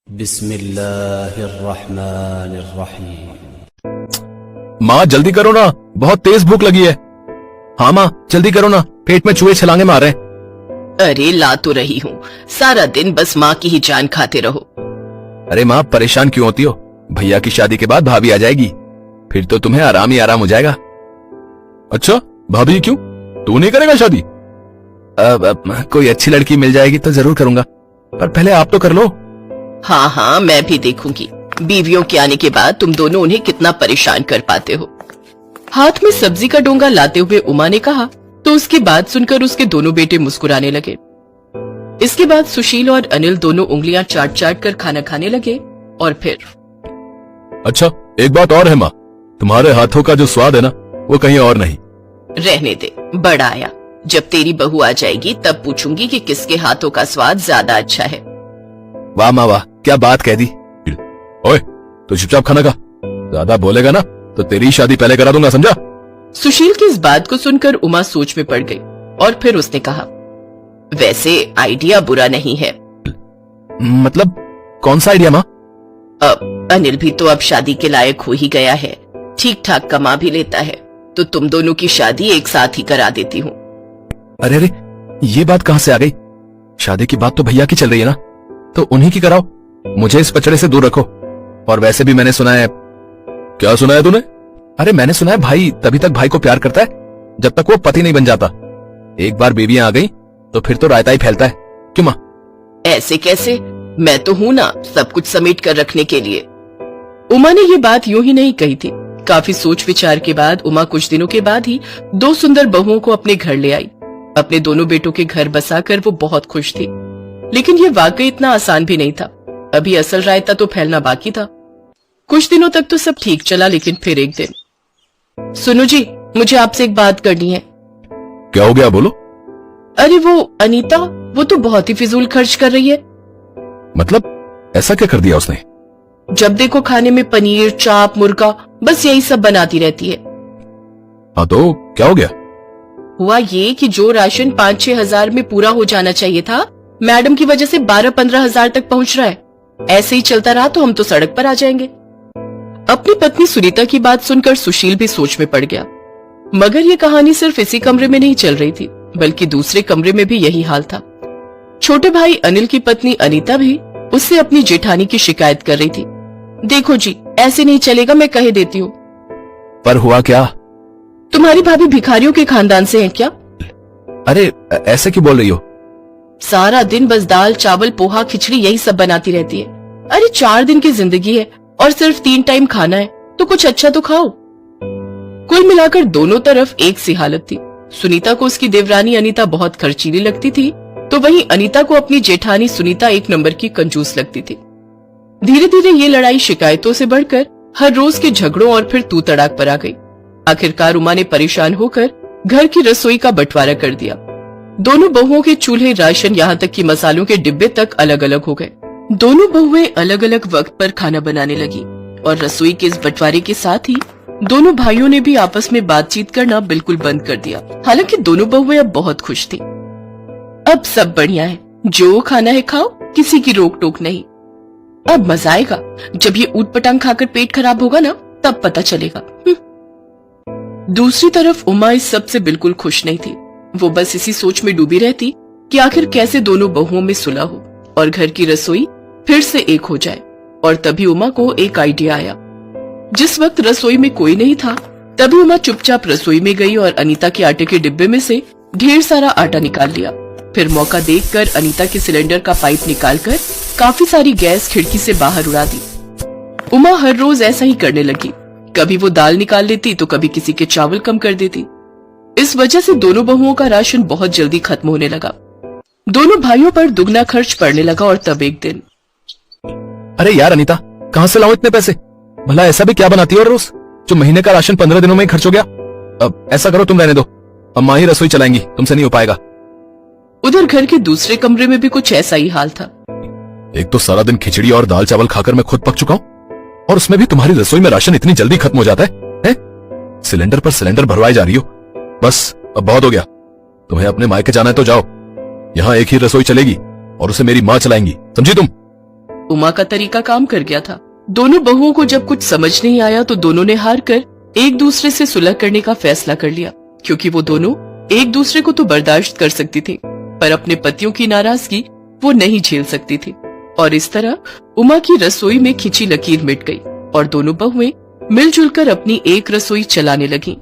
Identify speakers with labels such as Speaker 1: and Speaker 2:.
Speaker 1: बिस्मिल्लाहिर्रहमानिर्रहीम। माँ जल्दी करो ना, बहुत तेज भूख लगी है। हाँ माँ जल्दी करो ना, पेट में चूहे छलांगे मार रहे हैं।
Speaker 2: अरे ला तो रही हूँ, सारा दिन बस माँ की ही जान खाते रहो।
Speaker 1: अरे माँ परेशान क्यों होती हो? भैया की शादी के बाद भाभी आ जाएगी, फिर तो तुम्हें आराम ही आराम हो जाएगा। अच्छा भाभी क्यों, तू नहीं करेगा शादी? अब कोई अच्छी लड़की मिल जाएगी तो जरूर करूंगा, पर पहले आप तो कर लो।
Speaker 2: हाँ हाँ मैं भी देखूंगी, बीवियों के आने के बाद तुम दोनों उन्हें कितना परेशान कर पाते हो। हाथ में सब्जी का डोंगा लाते हुए उमा ने कहा, तो उसकी बात सुनकर उसके दोनों बेटे मुस्कुराने लगे। इसके बाद सुशील और अनिल दोनों उंगलियां चाट चाट कर खाना खाने लगे और फिर
Speaker 1: अच्छा एक बात और है माँ, तुम्हारे हाथों का जो स्वाद है ना वो कहीं और नहीं।
Speaker 2: रहने दे, बड़ा आया, जब तेरी बहू आ जाएगी तब पूछूंगी कि किसके हाथों का स्वाद ज्यादा अच्छा है।
Speaker 1: वाह माँ वाह, क्या बात कह दी। ओए तो चुपचाप खाना खा, ज्यादा बोलेगा ना तो तेरी शादी पहले करा दूंगा, समझा?
Speaker 2: सुशील की इस बात को सुनकर उमा सोच में पड़ गई और फिर उसने कहा, वैसे आइडिया बुरा नहीं है।
Speaker 1: मतलब कौन सा आइडिया माँ?
Speaker 2: अब अनिल भी तो अब शादी के लायक हो ही गया है, ठीक ठाक कमा भी लेता है, तो तुम दोनों की शादी एक साथ ही करा देती हूँ।
Speaker 1: अरे अरे ये बात कहाँ से आ गई? शादी की बात तो भैया की चल रही है ना, तो उन्हीं की कराओ, मुझे इस पचड़े से दूर रखो। और वैसे भी मैंने सुना है। क्या सुना है तूने? अरे मैंने सुना है भाई तभी तक भाई को प्यार करता है जब तक वो पति नहीं बन जाता। एक बार बेबियां आ गई तो फिर तो रायता ही फैलता है। क्यों माँ?
Speaker 2: ऐसे कैसे, मैं तो हूँ ना सब कुछ समेट कर रखने के लिए। उमा ने ये बात यूं ही नहीं कही थी। काफी सोच विचार के बाद उमा कुछ दिनों के बाद ही दो सुंदर बहुओं को अपने घर ले आई। अपने दोनों बेटों के घर बसाकर वो बहुत खुश थी, लेकिन ये वाकई इतना आसान भी नहीं था। अभी असल रायता तो फैलना बाकी था। कुछ दिनों तक तो सब ठीक चला, लेकिन फिर एक दिन, सुनो जी मुझे आपसे एक बात करनी है।
Speaker 1: क्या हो गया, बोलो।
Speaker 2: अरे वो अनीता, वो तो बहुत ही फिजूल खर्च कर रही है।
Speaker 1: मतलब ऐसा क्या कर दिया उसने?
Speaker 2: जब देखो खाने में पनीर, चाप, मुर्गा, बस यही सब बनाती रहती है।
Speaker 1: हाँ तो क्या हो गया?
Speaker 2: हुआ ये कि जो राशन 5-6 हजार में पूरा हो जाना चाहिए था, मैडम की वजह से 12-15 हजार तक पहुंच रहा है। ऐसे ही चलता रहा तो हम तो सड़क पर आ जाएंगे। अपनी पत्नी सुनीता की बात सुनकर सुशील भी सोच में पड़ गया। मगर ये कहानी सिर्फ इसी कमरे में नहीं चल रही थी, बल्कि दूसरे कमरे में भी यही हाल था। छोटे भाई अनिल की पत्नी अनीता भी उससे अपनी जेठानी की शिकायत कर रही थी। देखो जी ऐसे नहीं चलेगा, मैं कह देती हूँ।
Speaker 1: पर हुआ क्या?
Speaker 2: तुम्हारी भाभी भिखारियों के खानदान से है क्या?
Speaker 1: अरे ऐसे क्यों बोल रही हो?
Speaker 2: सारा दिन बस दाल, चावल, पोहा, खिचड़ी यही सब बनाती रहती है। अरे 4 दिन की जिंदगी है और सिर्फ 3 टाइम खाना है, तो कुछ अच्छा तो खाओ। कुल मिलाकर दोनों तरफ एक सी हालत थी। सुनीता को उसकी देवरानी अनीता बहुत खर्चीली लगती थी, तो वहीं अनीता को अपनी जेठानी सुनीता एक नंबर की कंजूस लगती थी। धीरे धीरे ये लड़ाई शिकायतों से बढ़कर हर रोज के झगड़ों और फिर तू तड़ाक पर आ गई। आखिरकार उमा ने परेशान होकर घर की रसोई का बंटवारा कर दिया। दोनों बहुओं के चूल्हे, राशन, यहाँ तक कि मसालों के डिब्बे तक अलग अलग हो गए। दोनों बहुएं अलग अलग वक्त पर खाना बनाने लगी और रसोई के इस बंटवारे के साथ ही दोनों भाइयों ने भी आपस में बातचीत करना बिल्कुल बंद कर दिया। हालांकि दोनों बहुएं अब बहुत खुश थी। अब सब बढ़िया है, जो खाना है खाओ, किसी की रोक टोक नहीं। अब मजा आएगा, जब ये ऊट पटांग खाकर पेट खराब होगा ना तब पता चलेगा। दूसरी तरफ उमा इस सब से बिल्कुल खुश नहीं थी। वो बस इसी सोच में डूबी रहती कि आखिर कैसे दोनों बहुओं में सुलह हो और घर की रसोई फिर से एक हो जाए। और तभी उमा को एक आइडिया आया। जिस वक्त रसोई में कोई नहीं था, तभी उमा चुपचाप रसोई में गई और अनीता के आटे के डिब्बे में से ढेर सारा आटा निकाल लिया। फिर मौका देखकर अनीता के सिलेंडर का पाइप निकालकर काफी सारी गैस खिड़की से बाहर उड़ा दी। उमा हर रोज ऐसा ही करने लगी। कभी वो दाल निकाल लेती तो कभी किसी के चावल कम कर देती। इस वजह से दोनों बहुओं का राशन बहुत जल्दी खत्म होने लगा। दोनों भाइयों पर दुगना खर्च पड़ने लगा। और तब एक दिन,
Speaker 1: अरे यार अनीता, कहाँ से लाऊं इतने पैसे? भला ऐसा भी क्या बनाती हो रोज जो महीने का राशन 15 दिनों में ही खर्च हो गया? अब ऐसा करो, तुम रहने दो, अम्मा ही रसोई चलाएंगी, तुमसे नहीं हो पाएगा।
Speaker 2: उधर घर के दूसरे कमरे में भी कुछ ऐसा ही हाल था।
Speaker 1: एक तो सारा दिन खिचड़ी और दाल चावल खाकर मैं खुद पक चुका हूँ, और उसमें भी तुम्हारी रसोई में राशन इतनी जल्दी खत्म हो जाता है? सिलेंडर पर सिलेंडर भरवाई जा रही हो। बस अब बहुत हो गया, तुम्हें अपने मायके जाना है तो जाओ, यहाँ एक ही रसोई चलेगी और उसे मेरी माँ चलाएंगी, समझी तुम?
Speaker 2: उमा का तरीका काम कर गया था। दोनों बहुओं को जब कुछ समझ नहीं आया तो दोनों ने हार कर एक दूसरे से सुलह करने का फैसला कर लिया, क्योंकि वो दोनों एक दूसरे को तो बर्दाश्त कर सकती थी, पर अपने पतियों की नाराजगी वो नहीं झेल सकती थी। और इस तरह उमा की रसोई में खिंची लकीर मिट गई और दोनों बहुएं मिलजुल कर अपनी एक रसोई चलाने लगीं।